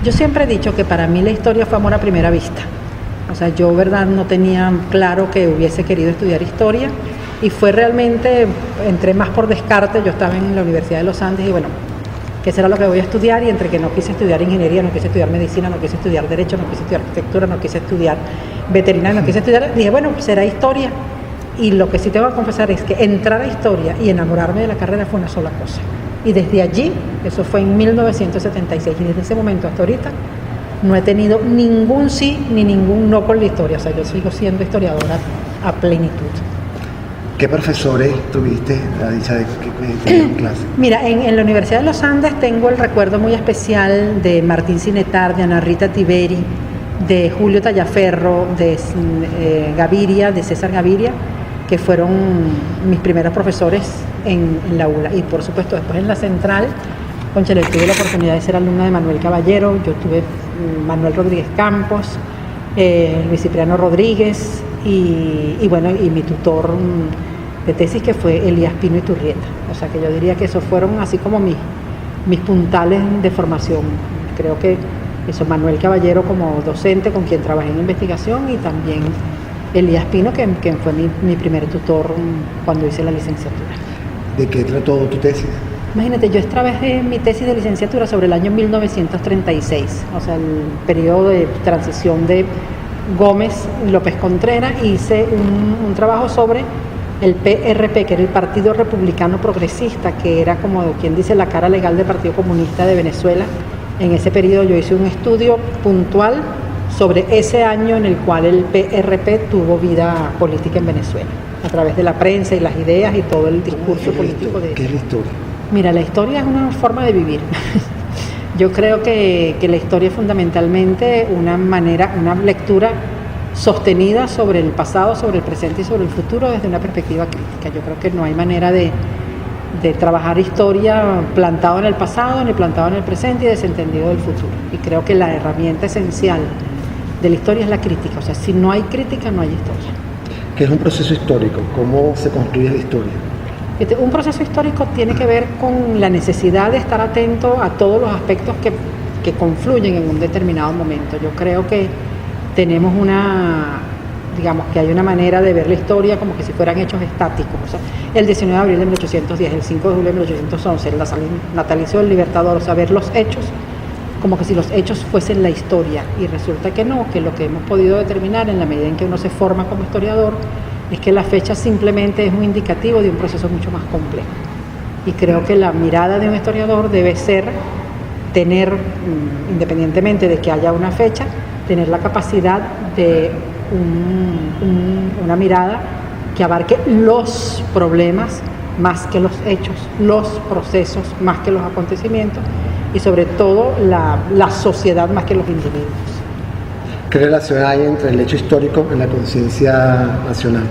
Yo siempre he dicho que para mí la historia fue amor a primera vista. O sea, yo, verdad, no tenía claro que hubiese querido estudiar historia y fue realmente, entré más por descarte. Yo estaba en la Universidad de los Andes y bueno, ¿qué será lo que voy a estudiar? Y entre que no quise estudiar ingeniería, no quise estudiar medicina, no quise estudiar derecho, no quise estudiar arquitectura, no quise estudiar veterinaria, no quise estudiar, dije, bueno, será historia. Y lo que sí tengo que confesar es que entrar a historia y enamorarme de la carrera fue una sola cosa. Y desde allí, eso fue en 1976, y desde ese momento hasta ahorita, no he tenido ningún sí ni ningún no con la historia. O sea, yo sigo siendo historiadora a plenitud. ¿Qué profesores tuviste la dicha de que tenían clase? Mira, en la Universidad de los Andes tengo el recuerdo muy especial de Martín Sinetar, de Ana Rita Tiberi, de Julio Tallaferro, de Gaviria, de César Gaviria, que fueron mis primeros profesores en la ULA. Y por supuesto después en la Central, cónchale, tuve la oportunidad de ser alumna de Manuel Caballero, yo tuve Manuel Rodríguez Campos, Luis Cipriano Rodríguez y bueno, y mi tutor de tesis que fue Elías Pino Iturrieta. O sea que yo diría que esos fueron así como mis puntales de formación. Creo que eso, Manuel Caballero como docente con quien trabajé en investigación y también Elías Pino, que fue mi primer tutor cuando hice la licenciatura. ¿De qué trató tu tesis? Imagínate, yo trabajé mi tesis de licenciatura sobre el año 1936, o sea, el periodo de transición de Gómez López Contreras, y hice un trabajo sobre el PRP, que era el Partido Republicano Progresista, que era como quien dice la cara legal del Partido Comunista de Venezuela. En ese periodo yo hice un estudio puntual sobre ese año en el cual el PRP tuvo vida política en Venezuela, a través de la prensa y las ideas y todo el discurso político de eso. ¿Qué es la historia? Mira, la historia es una forma de vivir. Yo creo que la historia es fundamentalmente una lectura sostenida sobre el pasado, sobre el presente y sobre el futuro desde una perspectiva crítica. Yo creo que no hay manera de trabajar historia plantado en el pasado ni plantado en el presente y desentendido del futuro. Y creo que la herramienta esencial de la historia es la crítica. O sea, si no hay crítica, no hay historia. ¿Qué es un proceso histórico? ¿Cómo se construye la historia? Un proceso histórico tiene que ver con la necesidad de estar atento a todos los aspectos que confluyen en un determinado momento. Yo creo que tenemos digamos que hay una manera de ver la historia como que si fueran hechos estáticos. O sea, el 19 de abril de 1810, el 5 de julio de 1811, el natalicio del Libertador, o sea, ver los hechos como que si los hechos fuesen la historia. Y resulta que no, que lo que hemos podido determinar en la medida en que uno se forma como historiador es que la fecha simplemente es un indicativo de un proceso mucho más complejo. Y creo que la mirada de un historiador debe ser tener, independientemente de que haya una fecha, tener la capacidad de una mirada que abarque los problemas más que los hechos, los procesos más que los acontecimientos y sobre todo la sociedad más que los individuos. ¿Qué relación hay entre el hecho histórico y la conciencia nacional?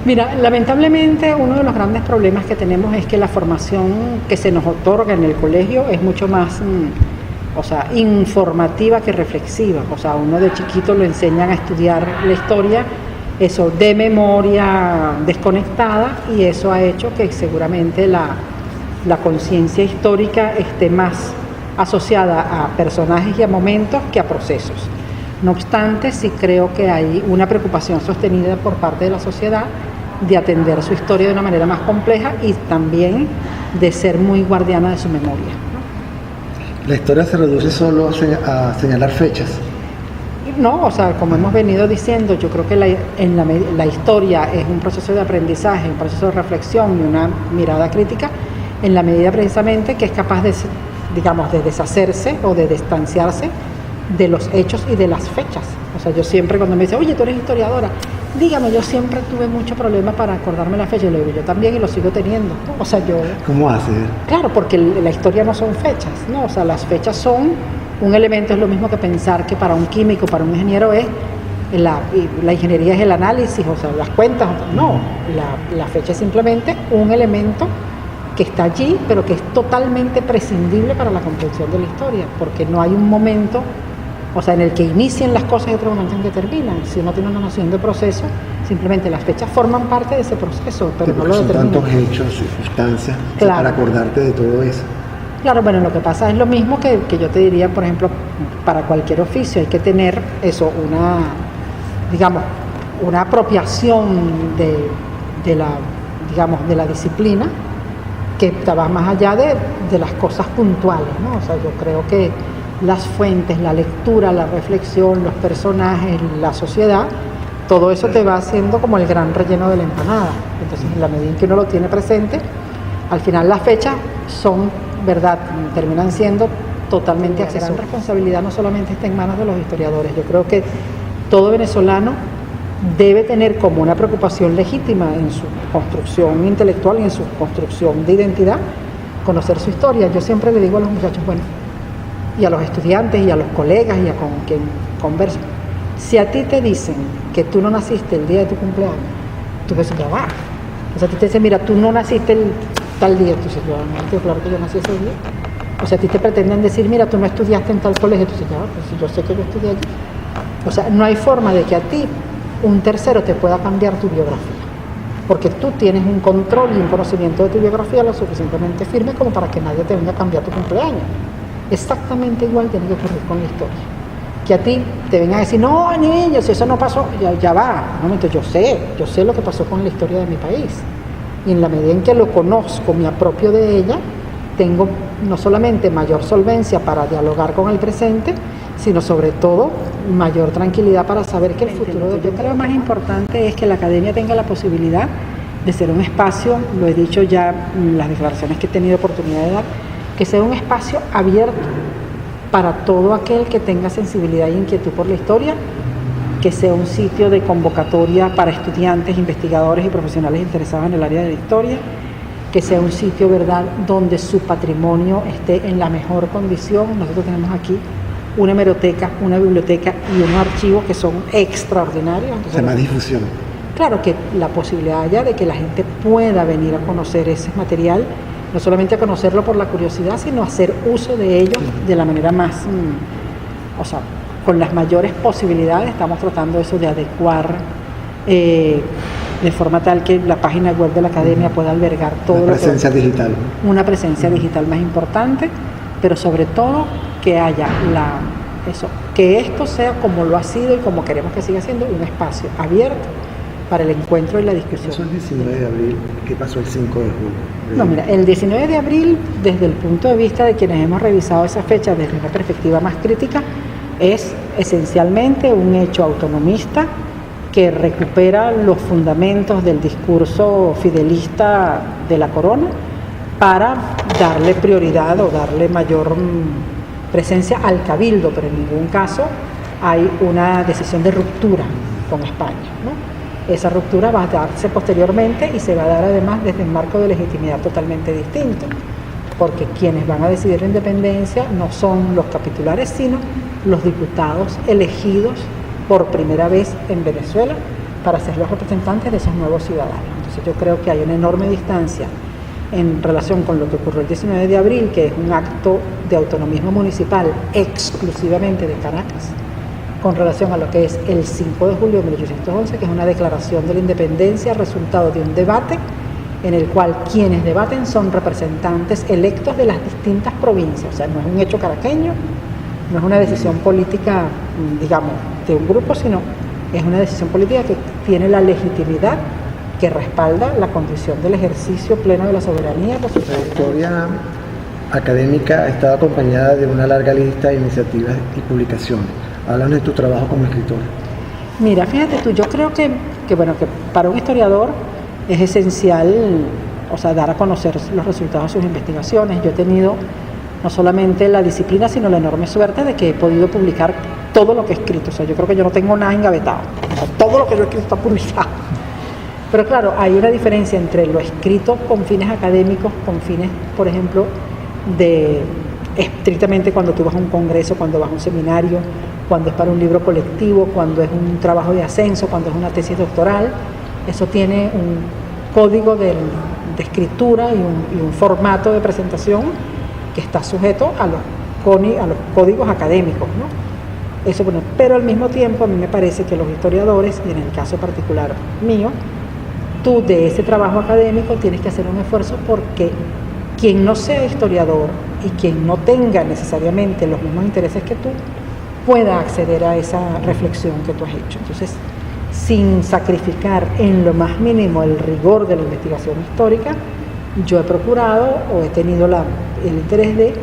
Mira, lamentablemente uno de los grandes problemas que tenemos es que la formación que se nos otorga en el colegio es mucho más informativa que reflexiva. O sea, uno de chiquito lo enseñan a estudiar la historia, eso de memoria desconectada, y eso ha hecho que seguramente la conciencia histórica esté más asociada a personajes y a momentos que a procesos. No obstante, sí creo que hay una preocupación sostenida por parte de la sociedad de atender su historia de una manera más compleja y también de ser muy guardiana de su memoria. ¿La historia se reduce solo a señalar fechas? No, o sea, como hemos venido diciendo, yo creo que la historia es un proceso de aprendizaje, un proceso de reflexión y una mirada crítica en la medida precisamente que es capaz de deshacerse o de distanciarse de los hechos y de las fechas. O sea, yo siempre cuando me dicen, oye, tú eres historiadora, dígame, yo siempre tuve mucho problema para acordarme la fecha. Yo también y lo sigo teniendo. O sea, ¿Cómo haces? Claro, porque la historia no son fechas, ¿no? O sea, las fechas son un elemento, es lo mismo que pensar que para un químico, para un ingeniero la ingeniería es el análisis, o sea, las cuentas. No, la fecha es simplemente un elemento que está allí, pero que es totalmente prescindible para la comprensión de la historia, porque no hay un momento, o sea, en el que inicien las cosas y otro momento en que terminan. Si uno tiene una noción de proceso, simplemente las fechas forman parte de ese proceso, pero no lo determinan. Son tantos hechos, circunstancias, claro, para acordarte de todo eso. Claro, bueno, lo que pasa es lo mismo que yo te diría, por ejemplo, para cualquier oficio hay que tener eso, digamos, una apropiación de la disciplina que va más allá de las cosas puntuales, ¿no? O sea, yo creo que las fuentes, la lectura, la reflexión, los personajes, la sociedad, todo eso te va haciendo como el gran relleno de la empanada. Entonces, en la medida en que uno lo tiene presente, al final las fechas son, ¿verdad?, terminan siendo totalmente accesibles. La responsabilidad no solamente está en manos de los historiadores. Yo creo que todo venezolano debe tener como una preocupación legítima en su construcción intelectual y en su construcción de identidad, conocer su historia. Yo siempre le digo a los muchachos, bueno, y a los estudiantes y a los colegas y a con quien converso, si a ti te dicen que tú no naciste el día de tu cumpleaños, tú ves que va. O sea, a ti te dicen, mira, tú no naciste el tal día, tú dices, yo no, claro que yo nací ese día. O sea, a ti te pretenden decir, mira, tú no estudiaste en tal colegio, tú dices, ya, pues si yo sé que yo estudié allí. O sea, no hay forma de que a ti un tercero te pueda cambiar tu biografía, porque tú tienes un control y un conocimiento de tu biografía lo suficientemente firme como para que nadie te venga a cambiar tu cumpleaños. Exactamente igual tiene que ocurrir con la historia. Que a ti te vengan a decir, no, niño, si eso no pasó, ya va. Un momento, yo sé lo que pasó con la historia de mi país. Y en la medida en que lo conozco, me apropio de ella, tengo no solamente mayor solvencia para dialogar con el presente, sino sobre todo mayor tranquilidad para saber que el futuro de... Yo creo más importante es que la academia tenga la posibilidad de ser un espacio, lo he dicho ya en las declaraciones que he tenido oportunidad de dar, que sea un espacio abierto para todo aquel que tenga sensibilidad e inquietud por la historia, que sea un sitio de convocatoria para estudiantes, investigadores y profesionales interesados en el área de la historia, que sea un sitio, ¿verdad?, donde su patrimonio esté en la mejor condición. Nosotros tenemos aquí una hemeroteca, una biblioteca y un archivo que son extraordinarios. Entonces, se llama difusión. Claro que la posibilidad ya de que la gente pueda venir a conocer ese material, no solamente a conocerlo por la curiosidad, sino a hacer uso de ello de la manera más, o sea, con las mayores posibilidades. Estamos tratando eso de adecuar de forma tal que la página web de la academia pueda albergar todo una presencia digital. Una presencia digital más importante, pero sobre todo que haya que esto sea como lo ha sido y como queremos que siga siendo, un espacio abierto para el encuentro y la discusión. Eso es el 19 de abril, ¿qué pasó el 5 de julio? No, mira, el 19 de abril, desde el punto de vista de quienes hemos revisado esa fecha desde una perspectiva más crítica, es esencialmente un hecho autonomista que recupera los fundamentos del discurso fidelista de la corona para darle prioridad o darle mayor presencia al cabildo, pero en ningún caso hay una decisión de ruptura con España, ¿no? Esa ruptura va a darse posteriormente y se va a dar además desde un marco de legitimidad totalmente distinto, porque quienes van a decidir la independencia no son los capitulares, sino los diputados elegidos por primera vez en Venezuela para ser los representantes de esos nuevos ciudadanos. Entonces yo creo que hay una enorme distancia en relación con lo que ocurrió el 19 de abril, que es un acto de autonomismo municipal exclusivamente de Caracas, con relación a lo que es el 5 de julio de 1811, que es una declaración de la independencia resultado de un debate en el cual quienes debaten son representantes electos de las distintas provincias. O sea, no es un hecho caraqueño, no es una decisión política, digamos, de un grupo, sino es una decisión política que tiene la legitimidad que respalda la condición del ejercicio pleno de la soberanía. La historia académica ha estado acompañada de una larga lista de iniciativas y publicaciones. Háblanos de tu trabajo como escritor. Mira, fíjate tú, yo creo que para un historiador es esencial, o sea, dar a conocer los resultados de sus investigaciones. Yo he tenido no solamente la disciplina, sino la enorme suerte de que he podido publicar todo lo que he escrito. O sea, yo creo que yo no tengo nada engavetado. O sea, todo lo que yo he escrito está publicado. Pero claro, hay una diferencia entre lo escrito con fines académicos, con fines, por ejemplo, de estrictamente cuando tú vas a un congreso, cuando vas a un seminario, cuando es para un libro colectivo, cuando es un trabajo de ascenso, cuando es una tesis doctoral. Eso tiene un código de escritura y un formato de presentación que está sujeto a los códigos académicos, ¿no? Eso, bueno, pero al mismo tiempo a mí me parece que los historiadores, y en el caso particular mío, tú de ese trabajo académico tienes que hacer un esfuerzo porque quien no sea historiador y quien no tenga necesariamente los mismos intereses que tú pueda acceder a esa reflexión que tú has hecho. Entonces, sin sacrificar en lo más mínimo el rigor de la investigación histórica, yo he procurado o he tenido el interés de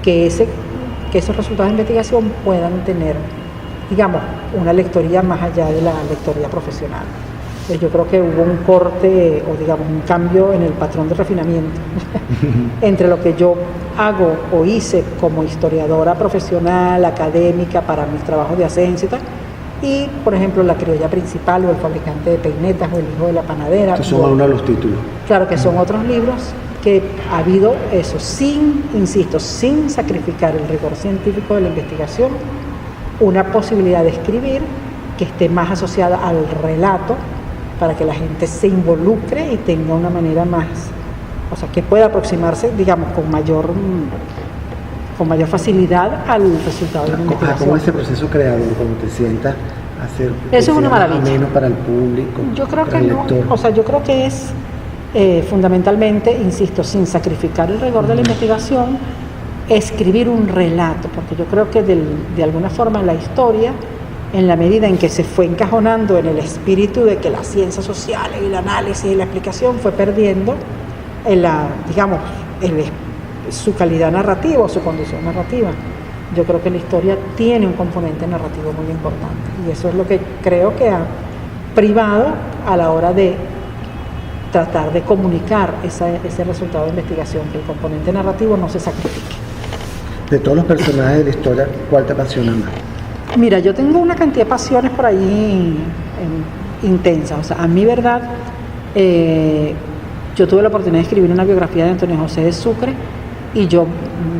que esos resultados de investigación puedan tener, digamos, una lectoría más allá de la lectoría profesional. Pues yo creo que hubo un corte o digamos un cambio en el patrón de refinamiento entre lo que yo hago o hice como historiadora profesional, académica, para mis trabajos de ascenso y tal, y por ejemplo La criolla principal o El fabricante de peinetas o El hijo de la panadera. Estos son algunos de los títulos. Claro que son otros libros que ha habido eso, insisto, sin sacrificar el rigor científico de la investigación, una posibilidad de escribir que esté más asociada al relato para que la gente se involucre y tenga una manera más, o sea, que pueda aproximarse, digamos, con mayor facilidad al resultado de una investigación. ¿Cómo es ese proceso creador, cuando te sientas a hacer eso es una maravilla. Menos para el público, yo creo para que el no, lector? o sea, yo creo que es fundamentalmente, insisto, sin sacrificar el rigor de la investigación, escribir un relato, porque yo creo que de alguna forma la historia, en la medida en que se fue encajonando en el espíritu de que las ciencias sociales y el análisis y la explicación fue perdiendo su calidad narrativa o su condición narrativa. Yo creo que la historia tiene un componente narrativo muy importante y eso es lo que creo que ha privado a la hora de tratar de comunicar ese resultado de investigación, que el componente narrativo no se sacrifique. De todos los personajes de la historia, ¿cuál te apasiona más? Mira, yo tengo una cantidad de pasiones por ahí intensas. O sea, a mi verdad, yo tuve la oportunidad de escribir una biografía de Antonio José de Sucre y yo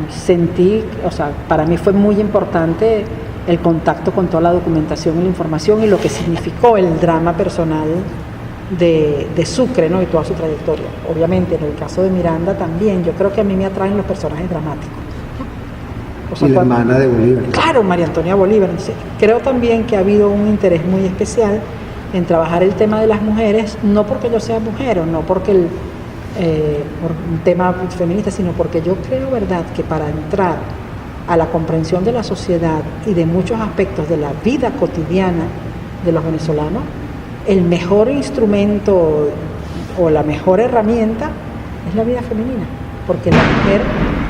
sentí, o sea, para mí fue muy importante el contacto con toda la documentación y la información y lo que significó el drama personal de Sucre, ¿no? Y toda su trayectoria. Obviamente, en el caso de Miranda también, yo creo que a mí me atraen los personajes dramáticos. O sea, y la hermana de Bolívar. Claro, María Antonia Bolívar. Entonces, creo también que ha habido un interés muy especial en trabajar el tema de las mujeres, no porque yo sea mujer o no porque por un tema feminista, sino porque yo creo, verdad, que para entrar a la comprensión de la sociedad y de muchos aspectos de la vida cotidiana de los venezolanos, el mejor instrumento o la mejor herramienta es la vida femenina, porque la mujer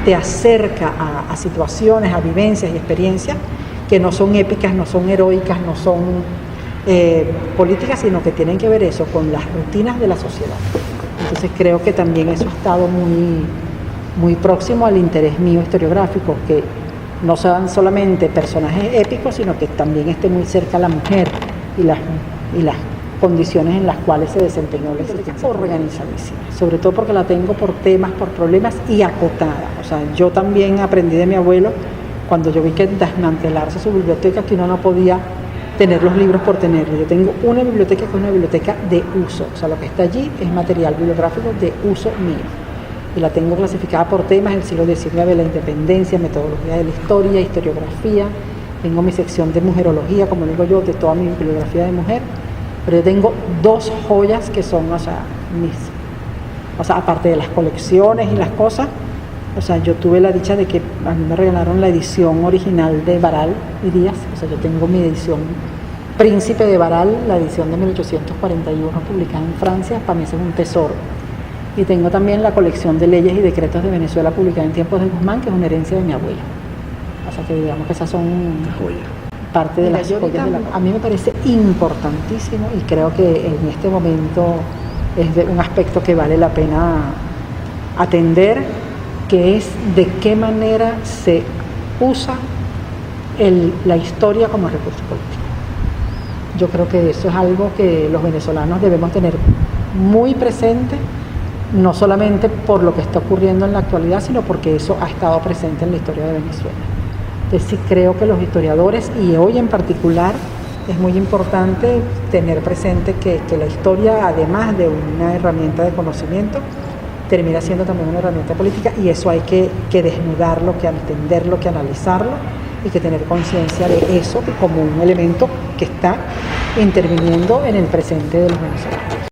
te acerca a situaciones, a vivencias y experiencias que no son épicas, no son heroicas, no son políticas, sino que tienen que ver eso con las rutinas de la sociedad. Entonces creo que también eso ha estado muy, muy próximo al interés mío historiográfico, que no sean solamente personajes épicos, sino que también esté muy cerca a la mujer y las condiciones en las cuales se desempeñó la existencia organizadísima, sobre todo porque la tengo por temas, por problemas y acotada. O sea, yo también aprendí de mi abuelo cuando yo vi que desmantelarse su biblioteca, que uno no podía tener los libros por tenerlos. Yo tengo una biblioteca que es una biblioteca de uso, o sea, lo que está allí es material bibliográfico de uso mío. Y la tengo clasificada por temas del siglo XIX, la independencia, metodología de la historia, historiografía. Tengo mi sección de mujerología, como digo yo, de toda mi bibliografía de mujer. Pero yo tengo dos joyas que son, o sea, aparte de las colecciones y las cosas, o sea, yo tuve la dicha de que a mí me regalaron la edición original de Baral y Díaz, o sea, yo tengo mi edición Príncipe de Baral, la edición de 1841 publicada en Francia, para mí ese es un tesoro. Y tengo también la colección de leyes y decretos de Venezuela publicada en tiempos de Guzmán, que es una herencia de mi abuela. O sea, que digamos que esas son parte de las joyas de la... A mí me parece importantísimo y creo que en este momento es de un aspecto que vale la pena atender, que es de qué manera se usa la historia como recurso político. Yo creo que eso es algo que los venezolanos debemos tener muy presente, no solamente por lo que está ocurriendo en la actualidad, sino porque eso ha estado presente en la historia de Venezuela. Entonces sí creo que los historiadores, y hoy en particular, es muy importante tener presente que la historia, además de una herramienta de conocimiento, termina siendo también una herramienta política, y eso hay que desnudarlo, que entenderlo, que analizarlo, y que tener conciencia de eso como un elemento que está interviniendo en el presente de los venezolanos.